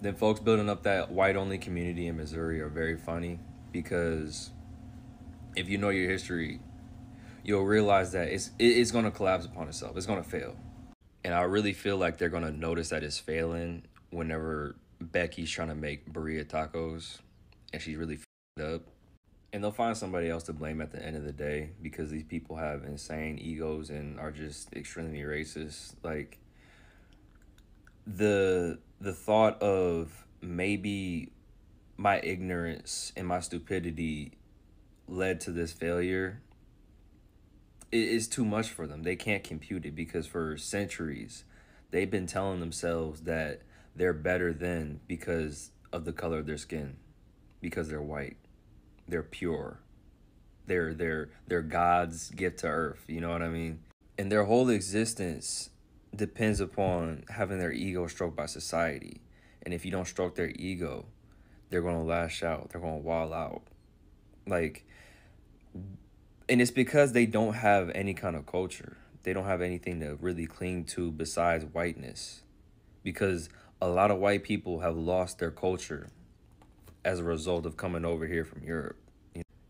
Then folks building up that white-only community in Missouri are very funny because if you know your history, you'll realize that it's going to collapse upon itself. It's going to fail. And I really feel like they're going to notice that it's failing whenever Becky's trying to make burrito tacos and she's really f***ed up. And they'll find somebody else to blame at the end of the day because these people have insane egos and are just extremely racist. Like, the thought of maybe my ignorance and my stupidity led to this failure is too much for them. They can't compute it because for centuries they've been telling themselves that they're better than because of the color of their skin, because they're white, they're pure, they're God's gift to earth, you know what I mean? And their whole existence depends upon having their ego stroked by society. And if you don't stroke their ego, they're going to lash out, they're going to wall out. Like, and it's because they don't have any kind of culture. They don't have anything to really cling to besides whiteness. Because a lot of white people have lost their culture as a result of coming over here from Europe.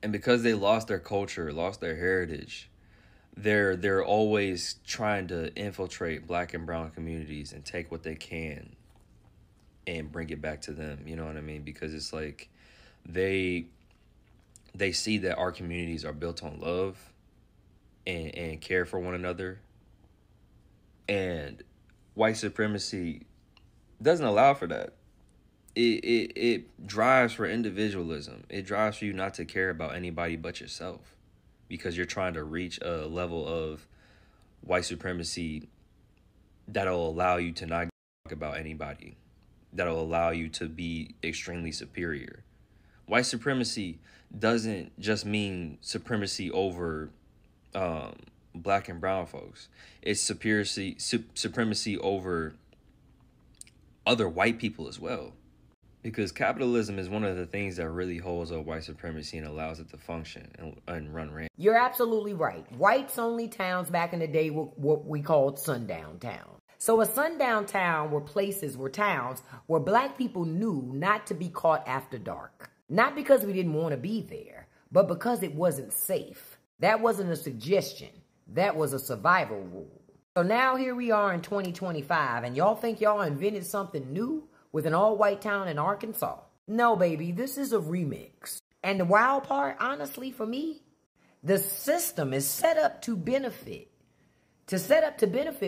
And because they lost their culture, lost their heritage, they're always trying to infiltrate black and brown communities and take what they can and bring it back to them. You know what I mean? Because it's like they see that our communities are built on love and care for one another. And white supremacy doesn't allow for that. It drives for individualism. It drives for you not to care about anybody but yourself because you're trying to reach a level of white supremacy that'll allow you to not talk about anybody, that'll allow you to be extremely superior. White supremacy doesn't just mean supremacy over black and brown folks. It's supremacy over other white people as well. Because capitalism is one of the things that really holds up white supremacy and allows it to function and run rampant. You're absolutely right. Whites-only towns back in the day were what we called sundown towns. So a sundown town were towns where black people knew not to be caught after dark. Not because we didn't want to be there, but because it wasn't safe. That wasn't a suggestion. That was a survival rule. So now here we are in 2025, and y'all think y'all invented something new with an all-white town in Arkansas? No, baby, this is a remix. And the wild part, honestly, for me, the system is set up to benefit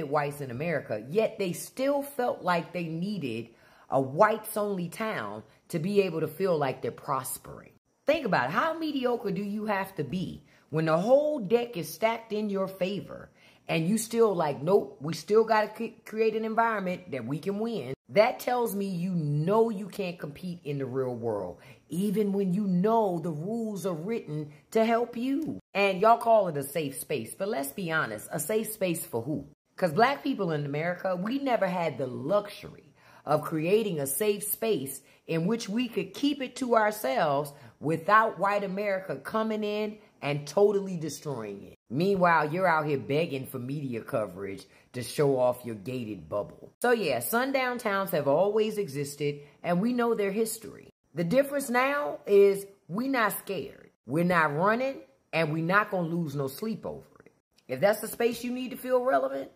whites in America, yet they still felt like they needed a whites-only town to be able to feel like they're prospering. Think about it. How mediocre do you have to be when the whole deck is stacked in your favor and you still like, nope, we still got to create an environment that we can win? That tells me you know you can't compete in the real world, even when you know the rules are written to help you. And y'all call it a safe space, but let's be honest, a safe space for who? Because black people in America, we never had the luxury of creating a safe space in which we could keep it to ourselves without white America coming in and totally destroying it. Meanwhile, you're out here begging for media coverage to show off your gated bubble. So yeah, sundown towns have always existed, and we know their history. The difference now is we're not scared. We're not running, and we're not going to lose no sleep over it. If that's the space you need to feel relevant,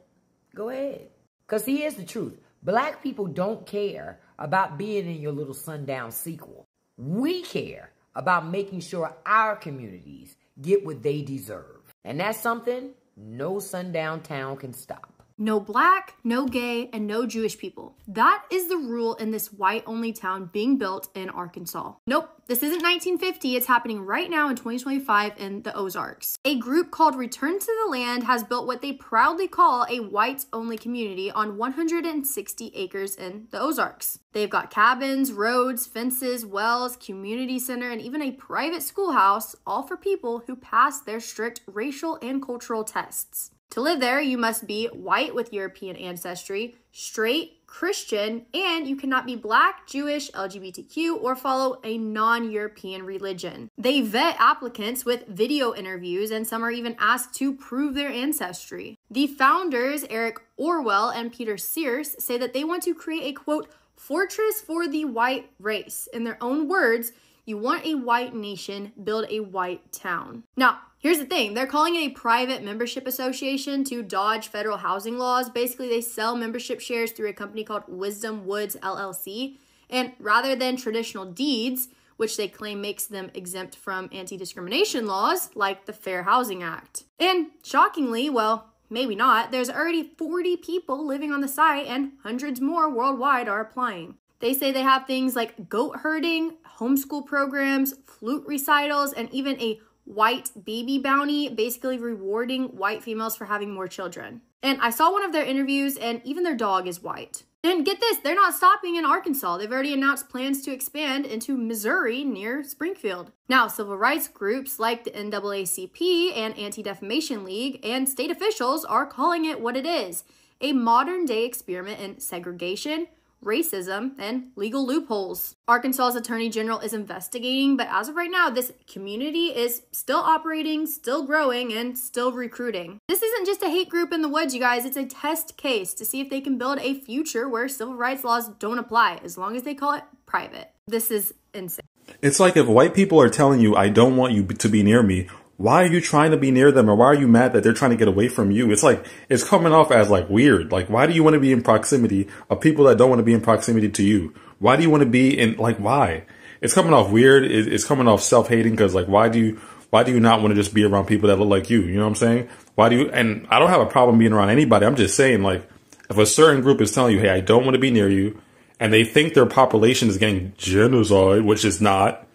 go ahead. Because here's the truth. Black people don't care about being in your little sundown sequel. We care about making sure our communities get what they deserve. And that's something no sundown town can stop. No black, no gay, and no Jewish people. That is the rule in this white-only town being built in Arkansas. Nope, this isn't 1950. It's happening right now in 2025 in the Ozarks. A group called Return to the Land has built what they proudly call a whites-only community on 160 acres in the Ozarks. They've got cabins, roads, fences, wells, community center, and even a private schoolhouse, all for people who pass their strict racial and cultural tests. To live there, you must be white with European ancestry, straight, Christian, and you cannot be black, Jewish, LGBTQ, or follow a non-European religion. They vet applicants with video interviews, and some are even asked to prove their ancestry. The founders, Eric Orwell and Peter Sears, say that they want to create a, quote, Fortress for the white race. In their own words, you want a white nation, build a white town. Now, here's the thing. They're calling it a private membership association to dodge federal housing laws. Basically, they sell membership shares through a company called Wisdom Woods LLC. And rather than traditional deeds, which they claim makes them exempt from anti-discrimination laws like the Fair Housing Act. And shockingly, well, maybe not, there's already 40 people living on the site and hundreds more worldwide are applying. They say they have things like goat herding, homeschool programs, flute recitals, and even a white baby bounty, basically rewarding white females for having more children. And I saw one of their interviews, and even their dog is white. And get this, they're not stopping in Arkansas. They've already announced plans to expand into Missouri near Springfield. Now, civil rights groups like the NAACP and Anti-Defamation League and state officials are calling it what it is, a modern-day experiment in segregation, racism, and legal loopholes. Arkansas's Attorney General is investigating, but as of right now, this community is still operating, still growing, and still recruiting. This isn't just a hate group in the woods, you guys. It's a test case to see if they can build a future where civil rights laws don't apply, as long as they call it private. This is insane. It's like if white people are telling you, I don't want you to be near me, why are you trying to be near them, or why are you mad that they're trying to get away from you? It's like, it's coming off as like weird. Like, why do you want to be in proximity of people that don't want to be in proximity to you? Why do you want to be in, like, why? It's coming off weird. It's coming off self-hating, because like, why do you not want to just be around people that look like you? You know what I'm saying? Why do you, and I don't have a problem being around anybody. I'm just saying, like, if a certain group is telling you, hey, I don't want to be near you, and they think their population is getting genocide, which is not,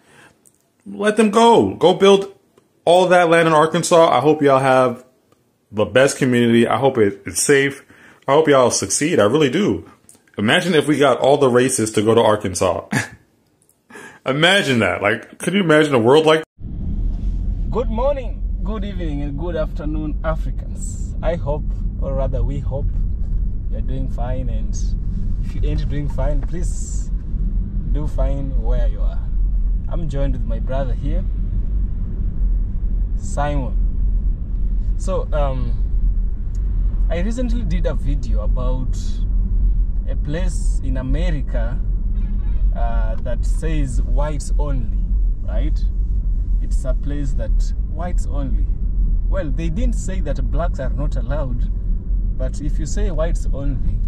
let them go. Go build all that land in Arkansas. I hope y'all have the best community. I hope it's safe. I hope y'all succeed. I really do. Imagine if we got all the races to go to Arkansas. Imagine that. Like, could you imagine a world like? Good morning, good evening, and good afternoon, Africans. I hope, or rather we hope, you're doing fine. And if you ain't doing fine, please do fine where you are. I'm joined with my brother here, Simon. So I recently did a video about a place in America that says whites only, right? It's a place that whites only. Well, they didn't say that blacks are not allowed, but if you say whites only,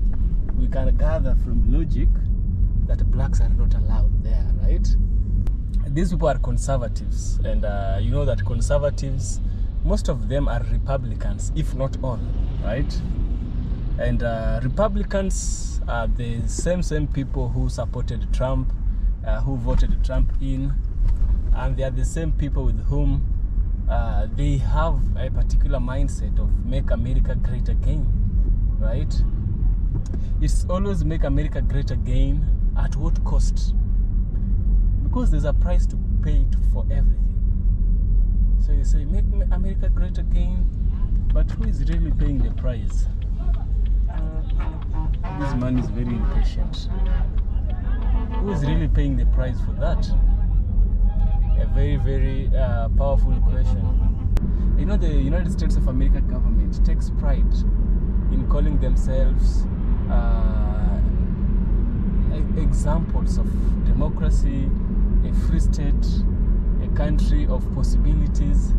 we can gather from logic that blacks are not allowed there, right? These people are conservatives, and you know that conservatives, most of them are Republicans, if not all, right? And Republicans are the same people who supported Trump, who voted Trump in, and they are the same people with whom they have a particular mindset of make America great again, right? It's always make America great again at what cost? Because there's a price to pay for everything. So you say, make America great again, but who is really paying the price? This man is very impatient. Who is really paying the price for that? A very, very powerful question. You know, the United States of America government takes pride in calling themselves examples of democracy, a free state, a country of possibilities.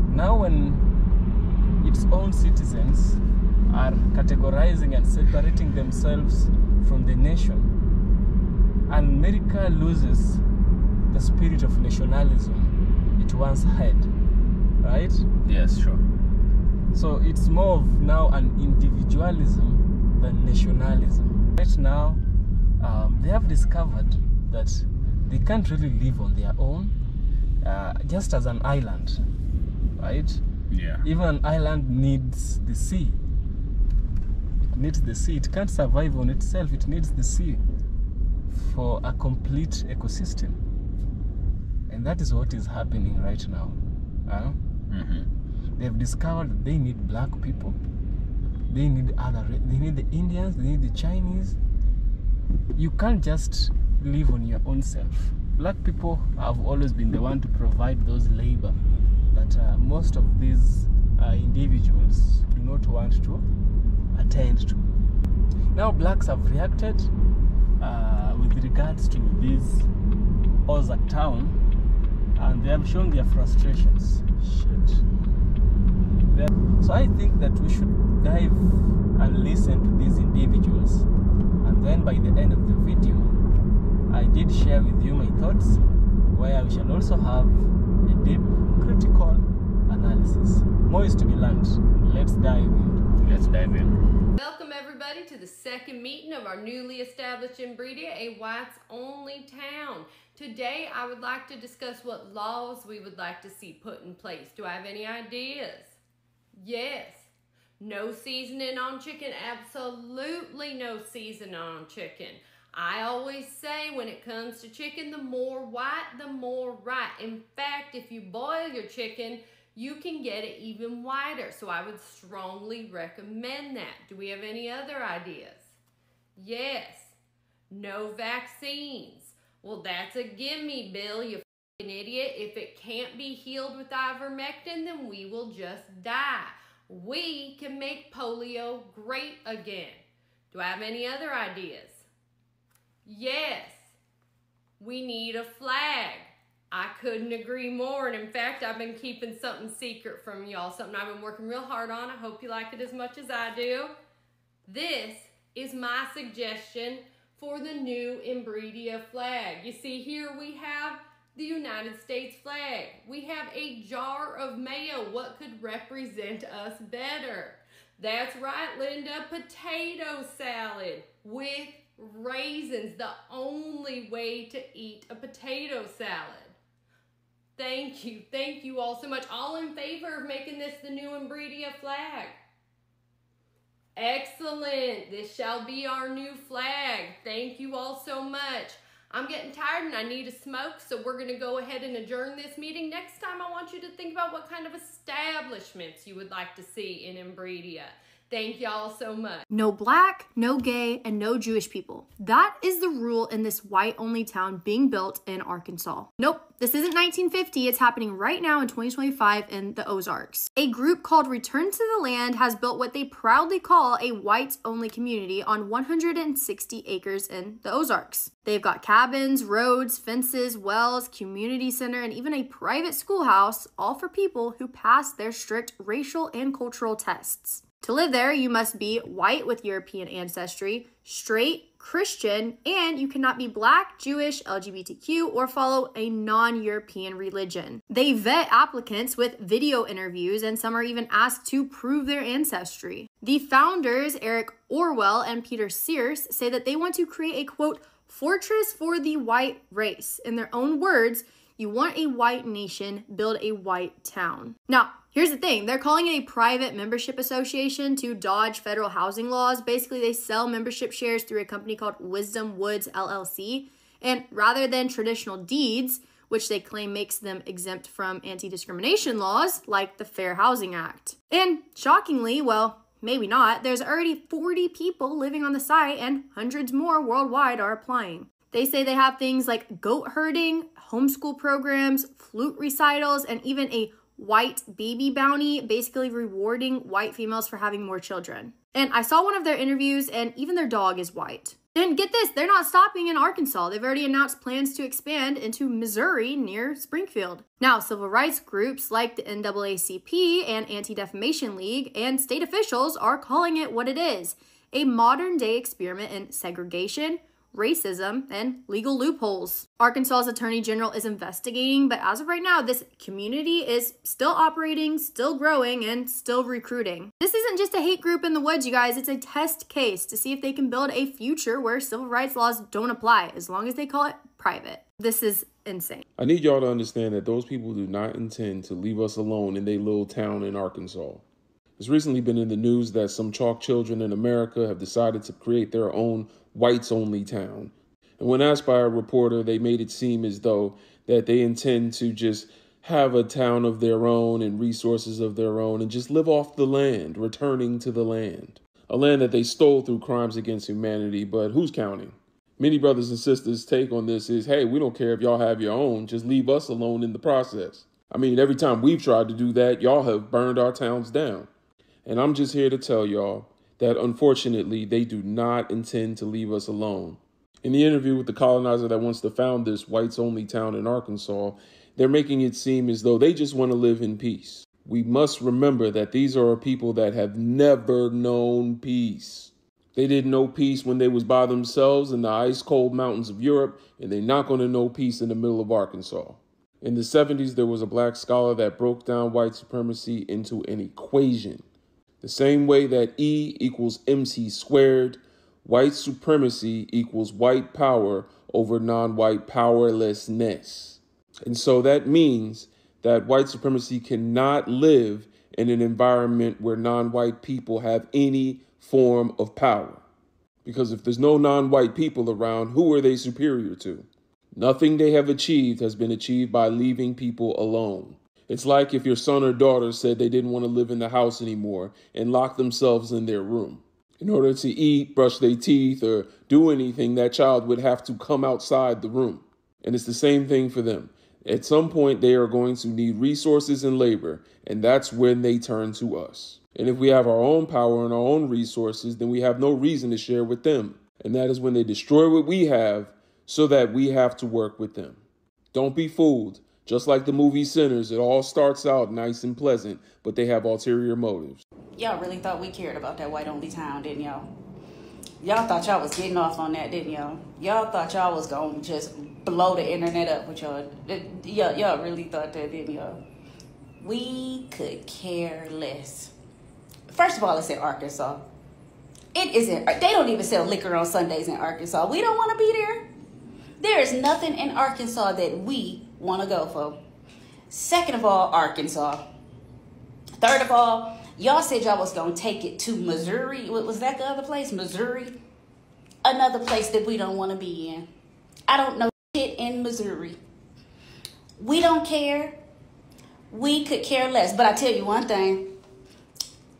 Now when its own citizens are categorizing and separating themselves from the nation, and America loses the spirit of nationalism it once had, right? Yes, sure. So it's more of now an individualism than nationalism. Right now, they have discovered that they can't really live on their own, just as an island, right? Yeah. Even an island needs the sea. It needs the sea. It can't survive on itself. It needs the sea for a complete ecosystem. And that is what is happening right now. They've discovered that they need black people. They need they need the Indians, they need the Chinese. You can't just live on your own self. Black people have always been the one to provide those labor that most of these individuals do not want to attend to. Now blacks have reacted. with regards to this Ozark town, and they have shown their frustrations. So I think that we should dive and listen to these individuals, and then by the end of the video I did share with you my thoughts, where we shall also have a deep critical analysis. More is to be learned. Let's dive in. Welcome everybody to the second meeting of our newly established Imbredia, a whites only town. Today I would like to discuss what laws we would like to see put in place. Do I have any ideas? Yes. No seasoning on chicken, absolutely no seasoning on chicken. I always say when it comes to chicken, the more white, the more right. In fact, if you boil your chicken, you can get it even whiter. So I would strongly recommend that. Do we have any other ideas? Yes. No vaccines. Well, that's a gimme, Bill, you f***ing idiot. If it can't be healed with ivermectin, then we will just die. We can make polio great again. Do I have any other ideas? Yes. We need a flag. I couldn't agree more. And in fact, I've been keeping something secret from y'all, something I've been working real hard on. I hope you like it as much as I do. This is my suggestion for the new Imbredia flag. You see here we have the United States flag. We have a jar of mayo. What could represent us better? That's right, Linda, potato salad with raisins. The only way to eat a potato salad. Thank you all so much. All in favor of making this the new Imbredia flag? Excellent. This shall be our new flag. Thank you all so much. I'm getting tired and I need a smoke, so we're going to go ahead and adjourn this meeting. Next time I want you to think about what kind of establishments you would like to see in Imbredia. Thank y'all so much. No black, no gay, and no Jewish people. That is the rule in this white-only town being built in Arkansas. Nope, this isn't 1950. It's happening right now in 2025 in the Ozarks. A group called Return to the Land has built what they proudly call a whites-only community on 160 acres in the Ozarks. They've got cabins, roads, fences, wells, community center, and even a private schoolhouse, all for people who pass their strict racial and cultural tests. To live there, you must be white with European ancestry, straight, Christian, and you cannot be black, Jewish, LGBTQ, or follow a non-European religion. They vet applicants with video interviews, and some are even asked to prove their ancestry. The founders, Eric Orwell and Peter Sears, say that they want to create a, quote, fortress for the white race. In their own words, you want a white nation, build a white town. Now, here's the thing. They're calling it a private membership association to dodge federal housing laws. Basically, they sell membership shares through a company called Wisdom Woods LLC. And rather than traditional deeds, which they claim makes them exempt from anti-discrimination laws like the Fair Housing Act. And shockingly, well, maybe not, there's already 40 people living on the site and hundreds more worldwide are applying. They say they have things like goat herding, homeschool programs, flute recitals, and even a white baby bounty, basically rewarding white females for having more children. And I saw one of their interviews, and even their dog is white. And get this, they're not stopping in Arkansas. They've already announced plans to expand into Missouri near Springfield. Now, civil rights groups like the NAACP and Anti-Defamation League and state officials are calling it what it is, a modern-day experiment in segregation, racism, and legal loopholes. Arkansas's Attorney General is investigating, but as of right now, this community is still operating, still growing, and still recruiting. This isn't just a hate group in the woods, you guys. It's a test case to see if they can build a future where civil rights laws don't apply, as long as they call it private. This is insane. I need y'all to understand that those people do not intend to leave us alone in their little town in Arkansas. It's recently been in the news that some chalk children in America have decided to create their own whites-only town. And when asked by a reporter, they made it seem as though that they intend to just have a town of their own and resources of their own and just live off the land, returning to the land. A land that they stole through crimes against humanity, but who's counting? Many brothers and sisters' take on this is, hey, we don't care if y'all have your own, just leave us alone in the process. I mean, every time we've tried to do that, y'all have burned our towns down. And I'm just here to tell y'all that unfortunately, they do not intend to leave us alone. In the interview with the colonizer that wants to found this whites-only town in Arkansas, they're making it seem as though they just want to live in peace. We must remember that these are people that have never known peace. They didn't know peace when they was by themselves in the ice-cold mountains of Europe, and they're not going to know peace in the middle of Arkansas. In the 70s, there was a black scholar that broke down white supremacy into an equation. The same way that E equals MC squared, white supremacy equals white power over non-white powerlessness. And so that means that white supremacy cannot live in an environment where non-white people have any form of power. Because if there's no non-white people around, who are they superior to? Nothing they have achieved has been achieved by leaving people alone. It's like if your son or daughter said they didn't want to live in the house anymore and locked themselves in their room. In order to eat, brush their teeth, or do anything, that child would have to come outside the room. And it's the same thing for them. At some point, they are going to need resources and labor, and that's when they turn to us. And if we have our own power and our own resources, then we have no reason to share with them. And that is when they destroy what we have so that we have to work with them. Don't be fooled. Just like the movie Sinners, it all starts out nice and pleasant, but they have ulterior motives. Y'all really thought we cared about that white-only town, didn't y'all? Y'all thought y'all was getting off on that, didn't y'all? Y'all thought y'all was going to just blow the internet up with y'all. Y'all really thought that, didn't y'all? We could care less. First of all, it's in Arkansas. It isn't. They don't even sell liquor on Sundays in Arkansas. We don't want to be there. There is nothing in Arkansas that we want to go for. Second of all, Arkansas. Third of all, y'all said y'all was going to take it to Missouri. What was that the other place? Missouri? Another place that we don't want to be in. I don't know shit in Missouri. We don't care. We could care less. But I tell you one thing.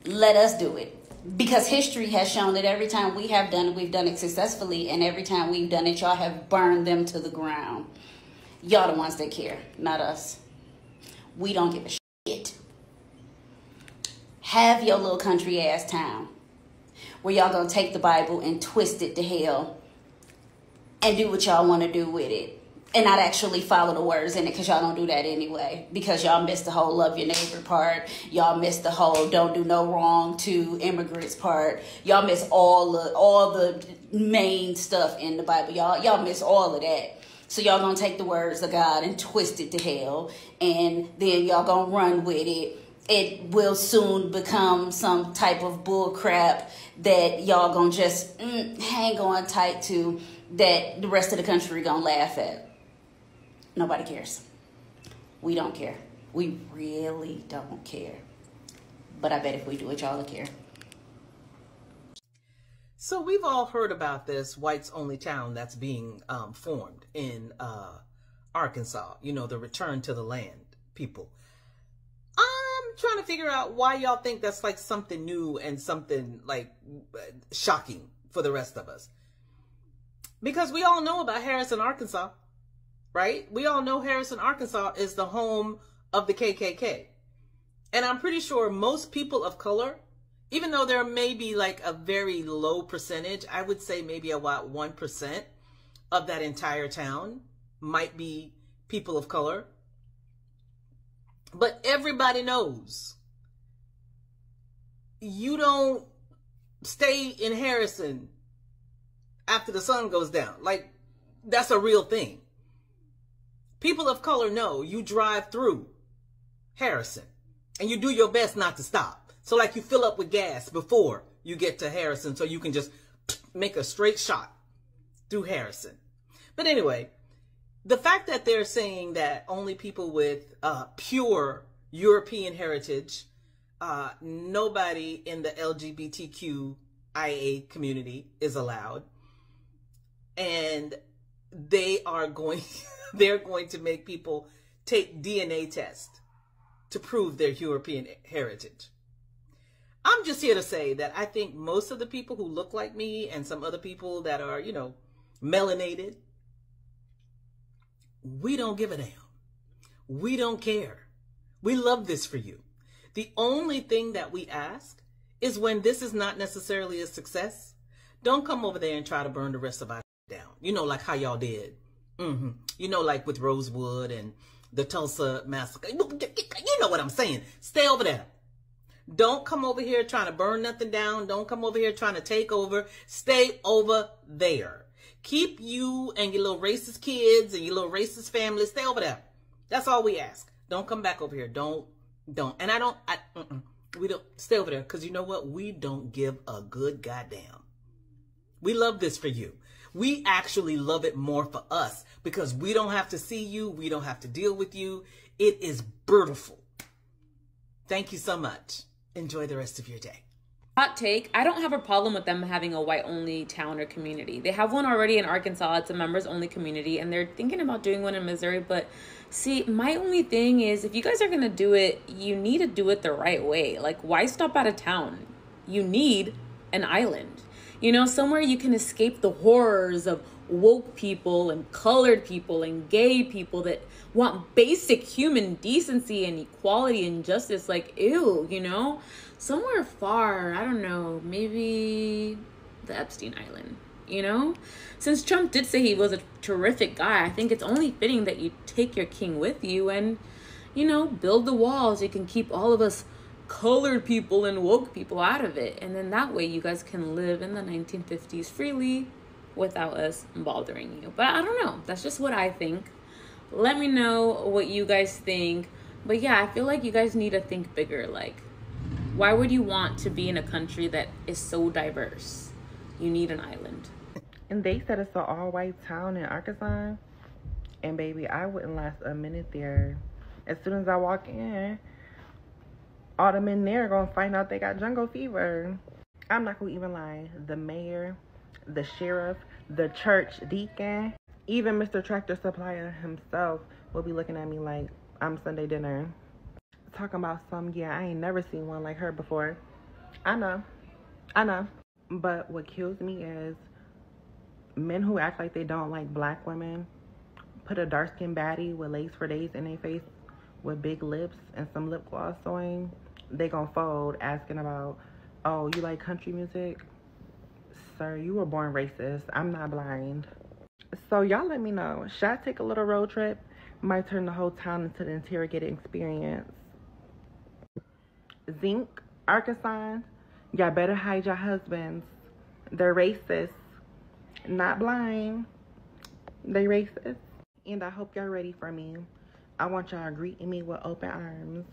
Let us do it. Because history has shown that every time we have done it, we've done it successfully. And every time we've done it, y'all have burned them to the ground. Y'all the ones that care, not us. We don't give a shit. Have your little country ass town where y'all gonna take the Bible and twist it to hell and do what y'all want to do with it. And not actually follow the words in it, because y'all don't do that anyway. Because y'all missed the whole love your neighbor part. Y'all missed the whole don't do no wrong to immigrants part. Y'all miss all the main stuff in the Bible. Y'all miss all of that. So y'all gonna take the words of God and twist it to hell. And then y'all gonna run with it. It will soon become some type of bull crap that y'all gonna just hang on tight to, that the rest of the country gonna laugh at. Nobody cares. We don't care. We really don't care. But I bet if we do it, y'all will care. So we've all heard about this whites only town that's being formed in Arkansas. You know, the return to the land people. I'm trying to figure out why y'all think that's like something new and something like shocking for the rest of us. Because we all know about Harrison, Arkansas. Right? We all know Harrison, Arkansas is the home of the KKK. And I'm pretty sure most people of color, even though there may be like a very low percentage, I would say maybe about 1% of that entire town might be people of color. But everybody knows you don't stay in Harrison after the sun goes down. Like, that's a real thing. People of color know you drive through Harrison and you do your best not to stop. So like you fill up with gas before you get to Harrison so you can just make a straight shot through Harrison. But anyway, the fact that they're saying that only people with pure European heritage, nobody in the LGBTQIA community is allowed, and they are going... they're going to make people take DNA tests to prove their European heritage. I'm just here to say that I think most of the people who look like me and some other people that are, you know, melanated, we don't give a damn. We don't care. We love this for you. The only thing that we ask is when this is not necessarily a success, don't come over there and try to burn the rest of our down. You know, like how y'all did. You know, like with Rosewood and the Tulsa massacre. You know what I'm saying. Stay over there. Don't come over here trying to burn nothing down. Don't come over here trying to take over. Stay over there. Keep you and your little racist kids and your little racist family. Stay over there. That's all we ask. Don't come back over here. Don't. And we don't. Stay over there. Because you know what? We don't give a good goddamn. We love this for you. We actually love it more for us because we don't have to see you. We don't have to deal with you. It is beautiful. Thank you so much. Enjoy the rest of your day. Hot take, I don't have a problem with them having a white-only town or community. They have one already in Arkansas. It's a members-only community, and they're thinking about doing one in Missouri. But see, my only thing is, if you guys are going to do it, you need to do it the right way. Like, why stop out of town? You need an island. You know, somewhere you can escape the horrors of woke people and colored people and gay people that want basic human decency and equality and justice. Like, ew, you know? Somewhere far, I don't know, maybe the Epstein Island, you know? Since Trump did say he was a terrific guy, I think it's only fitting that you take your king with you and, you know, build the walls. You can keep all of us colored people and woke people out of it. And then that way you guys can live in the 1950s freely without us bothering you. But I don't know. That's just what I think. Let me know what you guys think. But yeah, I feel like you guys need to think bigger. Like, why would you want to be in a country that is so diverse? You need an island. And they said it's an all-white town in Arkansas. And baby, I wouldn't last a minute there. As soon as I walk in, all the men there are going to find out they got jungle fever. I'm not going to even lie. The mayor, the sheriff, the church deacon, even Mr. Tractor Supplier himself will be looking at me like I'm Sunday dinner. Talking about I ain't never seen one like her before. I know. But what kills me is men who act like they don't like black women, put a dark-skinned baddie with lace for days in their face with big lips and some lip gloss on. They gonna fold asking about, oh, you like country music? Sir, you were born racist. I'm not blind. So y'all let me know. Should I take a little road trip? Might turn the whole town into the interrogated experience. Zinc, Arkansas, y'all better hide your husbands. They're racist. Not blind. They racist. And I hope y'all ready for me. I want y'all greeting me with open arms.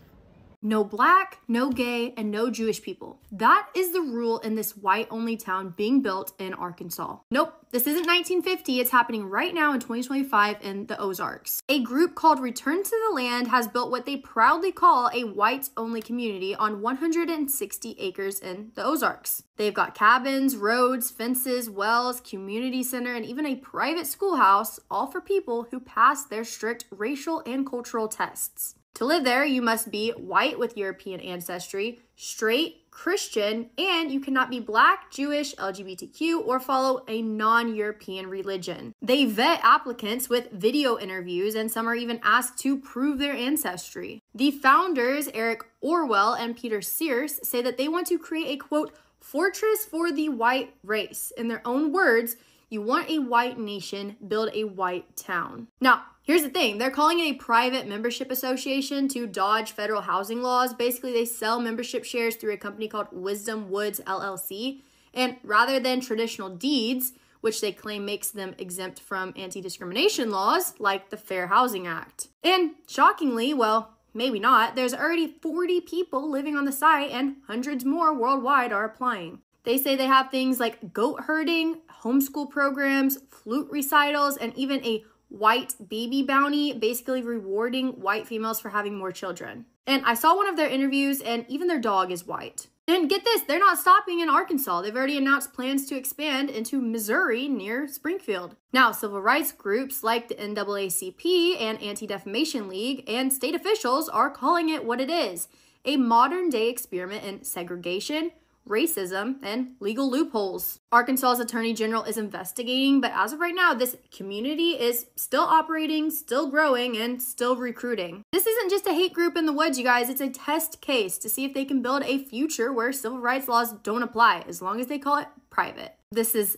No black, no gay, and no Jewish people. That is the rule in this white-only town being built in Arkansas. Nope, this isn't 1950. It's happening right now in 2025 in the Ozarks. A group called Return to the Land has built what they proudly call a whites-only community on 160 acres in the Ozarks. They've got cabins, roads, fences, wells, community center, and even a private schoolhouse, all for people who pass their strict racial and cultural tests. To live there, you must be white with European ancestry, straight, Christian, and you cannot be black, Jewish, LGBTQ, or follow a non-European religion. They vet applicants with video interviews, and some are even asked to prove their ancestry. The founders, Eric Orwell and Peter Sears, say that they want to create a, quote, fortress for the white race. In their own words, you want a white nation, build a white town. Now, here's the thing. They're calling it a private membership association to dodge federal housing laws. Basically, they sell membership shares through a company called Wisdom Woods LLC. And rather than traditional deeds, which they claim makes them exempt from anti-discrimination laws like the Fair Housing Act. And shockingly, well, maybe not, there's already 40 people living on the site and hundreds more worldwide are applying. They say they have things like goat herding, homeschool programs, flute recitals, and even a white baby bounty, basically rewarding white females for having more children. And I saw one of their interviews, and even their dog is white. And get this, they're not stopping in Arkansas. They've already announced plans to expand into Missouri near Springfield. Now, civil rights groups like the NAACP and Anti-Defamation League and state officials are calling it what it is, a modern-day experiment in segregation, racism, and legal loopholes. Arkansas's Attorney General is investigating, but as of right now, this community is still operating, still growing, and still recruiting. This isn't just a hate group in the woods, you guys. It's a test case to see if they can build a future where civil rights laws don't apply, as long as they call it private. This is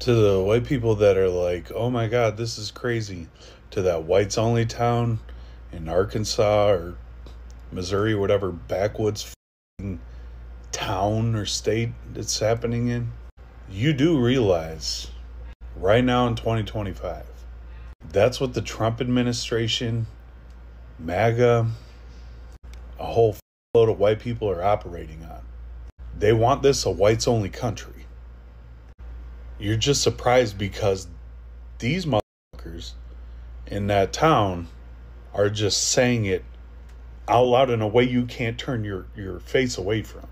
To the white people that are like, oh my God, this is crazy. To that whites only town in Arkansas or Missouri, whatever backwoods town or state it's happening in. You do realize right now in 2025, that's what the Trump administration, MAGA, a whole load of white people are operating on. They want this a whites only country. You're just surprised because these motherfuckers in that town are just saying it out loud in a way you can't turn your face away from.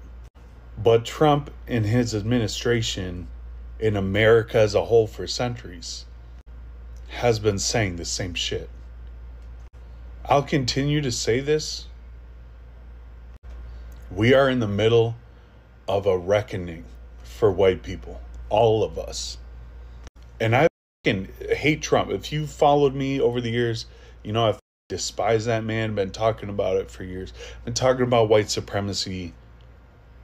But Trump and his administration in America as a whole for centuries has been saying the same shit. I'll continue to say this. We are in the middle of a reckoning for white people, all of us. And I fucking hate Trump. If you followed me over the years, you know I've despised that man, been talking about it for years. Been talking about white supremacy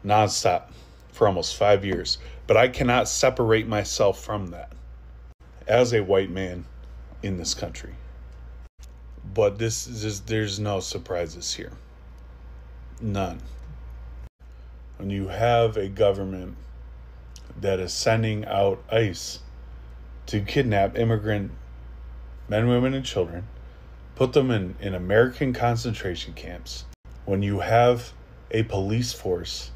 nonstop for almost 5 years. But I cannot separate myself from that as a white man in this country. But this is just, there's no surprises here. None. When you have a government that is sending out ICE to kidnap immigrant men, women, and children, put them in American concentration camps, when you have a police force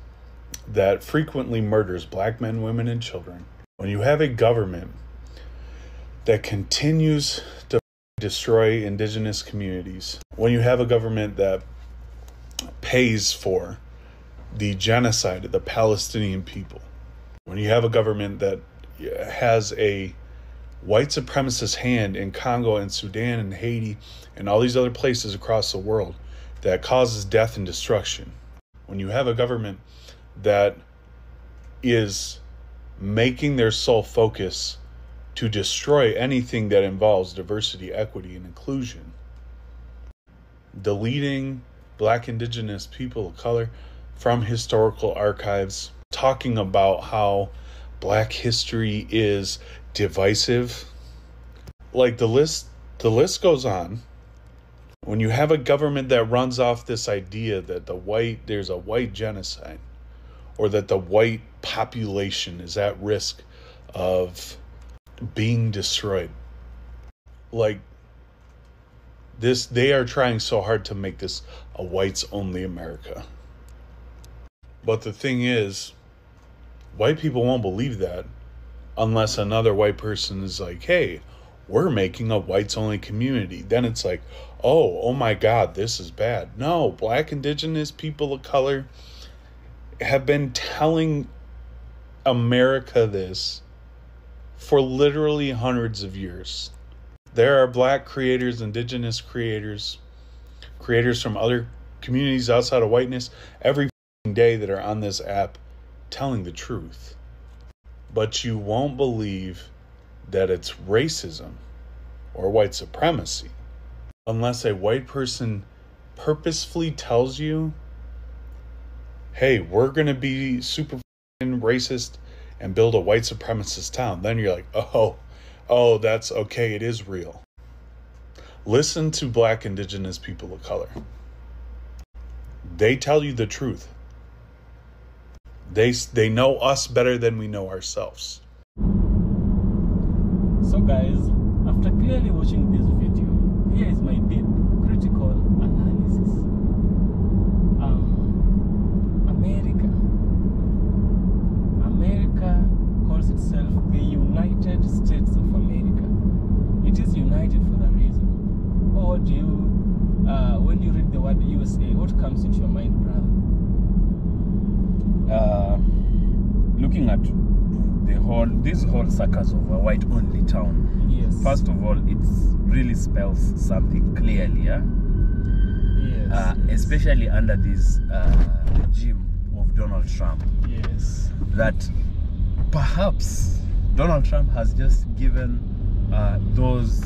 that frequently murders black men, women, and children, when you have a government that continues to destroy indigenous communities, when you have a government that pays for the genocide of the Palestinian people, when you have a government that has a white supremacist hand in Congo and Sudan and Haiti and all these other places across the world that causes death and destruction, when you have a government that is making their sole focus to destroy anything that involves diversity, equity, and inclusion, deleting black, indigenous people of color from historical archives, talking about how black history is divisive. Like the list goes on. When you have a government that runs off this idea that there's a white genocide, or that the white population is at risk of being destroyed. Like this, they are trying so hard to make this a whites only America. But the thing is, white people won't believe that unless another white person is like, hey, we're making a whites only community. Then it's like, oh my God, this is bad. No, black, indigenous people of color have been telling America this for literally hundreds of years. There are black creators, indigenous creators from other communities outside of whiteness every day that are on this app telling the truth. But you won't believe that it's racism or white supremacy unless a white person purposefully tells you, hey, we're going to be super racist and build a white supremacist town. Then you're like, oh, that's okay. It is real. Listen to black, indigenous people of color. They tell you the truth. They know us better than we know ourselves. So guys, after clearly watching this video, here is my deep critical analysis. America calls itself the United States of America. It is united for a reason. Or do you, when you read the word USA, what comes into your mind, brother? Looking at this whole circus of a white-only town. Yes. First of all, it really spells something clearly, yeah? Yes. Especially under this regime of Donald Trump. Yes. That perhaps Donald Trump has just given those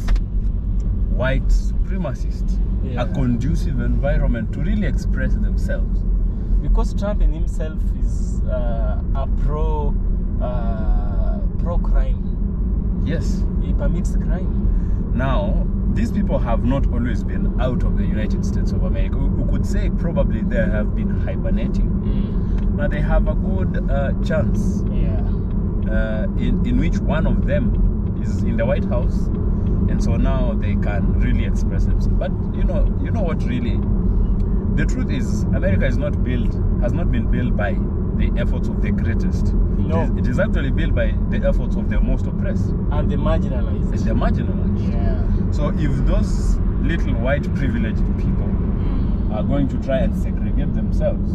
white supremacists a conducive environment to really express themselves. Because Trump in himself is a pro-crime. Yes. He permits crime. Now, these people have not always been out of the United States of America. We could say probably they have been hibernating. Now they have a good chance in which one of them is in the White House, and so now they can really express themselves. But you know what really, the truth is, America has not been built by the efforts of the greatest. No. It is actually built by the efforts of the most oppressed. And the marginalized. And the marginalized. Yeah. So if those little white privileged people are going to try and segregate themselves,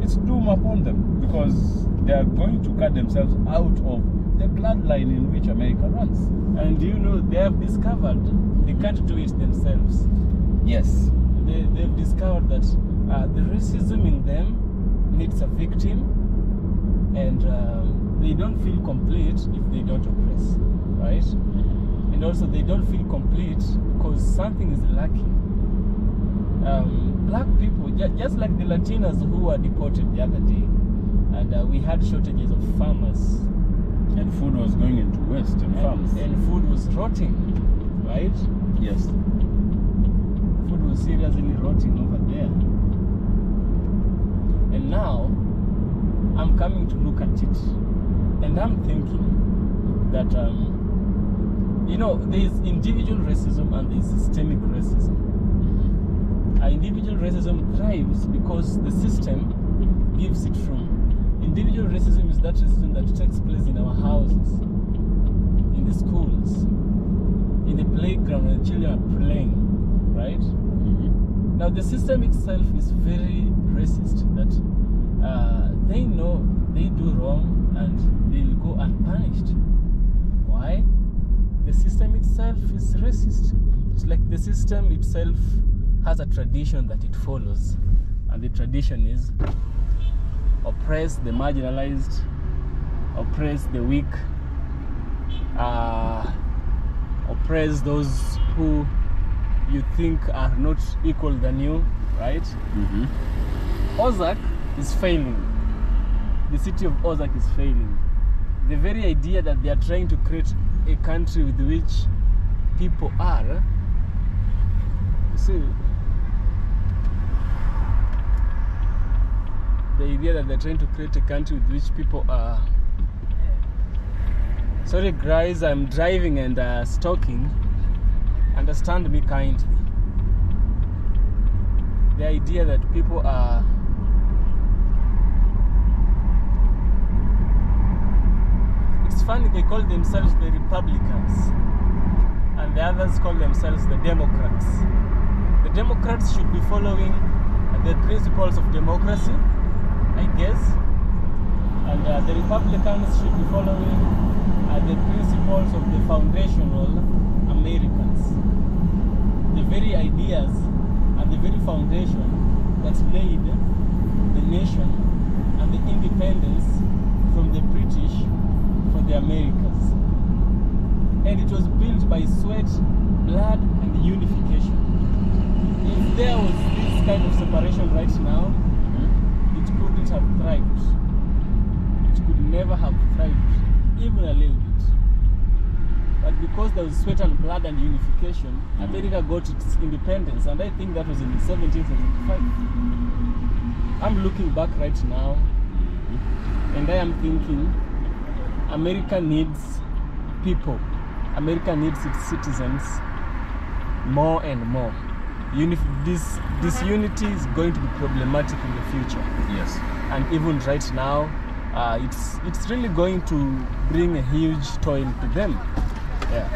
it's doom upon them, because they are going to cut themselves out of the bloodline in which America runs. And you know, they have discovered they can't do it themselves. Yes. They've discovered that the racism in them needs a victim, and they don't feel complete if they don't oppress, right? And also they don't feel complete because something is lacking. Black people, just like the Latinas who were deported the other day, and we had shortages of farmers. And food was going into waste in farms. And food was rotting, right? Yes. Food was seriously rotting over there. And now, I'm coming to look at it, and I'm thinking that, you know, there's individual racism and there's systemic racism. Individual racism thrives because the system gives it room. Individual racism is that racism that takes place in our houses, in the schools, in the playground when the children are playing, right? Now the system itself is very racist, that they know they do wrong and they'll go unpunished. Why? The system itself is racist. It's like the system itself has a tradition that it follows, and the tradition is oppress the marginalized, oppress the weak, oppress those who you think are not equal than you, right? Ozark is failing. The city of Ozark is failing. The very idea that they are trying to create a country with which people are, you see, the idea that they're trying to create a country with which people are. Sorry guys, I'm driving and stalking. Understand me kindly. The idea that people are it's funny, they call themselves the Republicans and the others call themselves the Democrats. The Democrats should be following the principles of democracy, I guess, and the Republicans should be following the principles of the foundational Americans, the very ideas and the very foundation that laid the nation and the independence from the British for the Americas. And it was built by sweat, blood, and unification. If there was this kind of separation right now, it couldn't have thrived. It could never have thrived, even a little bit. But because there was sweat and blood and unification, America got its independence, and I think that was in 1775. I'm looking back right now, and I am thinking, America needs people. America needs its citizens more and more. This unity is going to be problematic in the future. Yes. And even right now, it's really going to bring a huge toll to them. Yeah.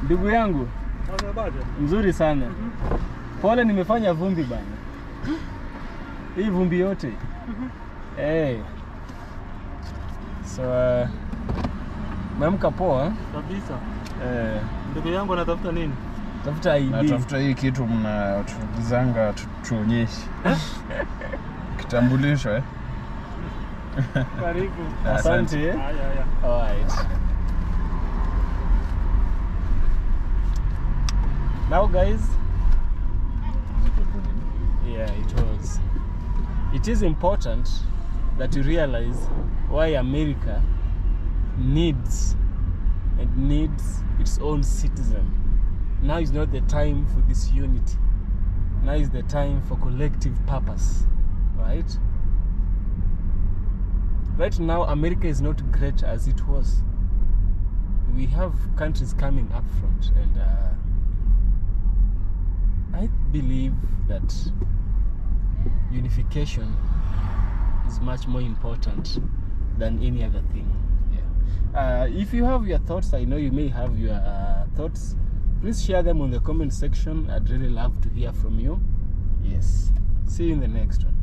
Ndugu yangu, mzuri sana. Pole, nimefanya vumbi bana. Hii vumbi yote. Hey. So, memka poa kabisa. Ndugu yangu anatafuta nini? Tafuta ID. Natafuta hii kitu mnatuzanga tuonyeshe. Kitambulisho Karibu. Asante. All right. Now guys, yeah, it is important that you realize why America needs its own citizen. Now is not the time for disunity. Now is the time for collective purpose, right? Right now, America is not great as it was. We have countries coming up front, and I believe that unification is much more important than any other thing. Yeah. If you have your thoughts, I know you may have your thoughts. Please share them on the comment section. I'd really love to hear from you. Yes. See you in the next one.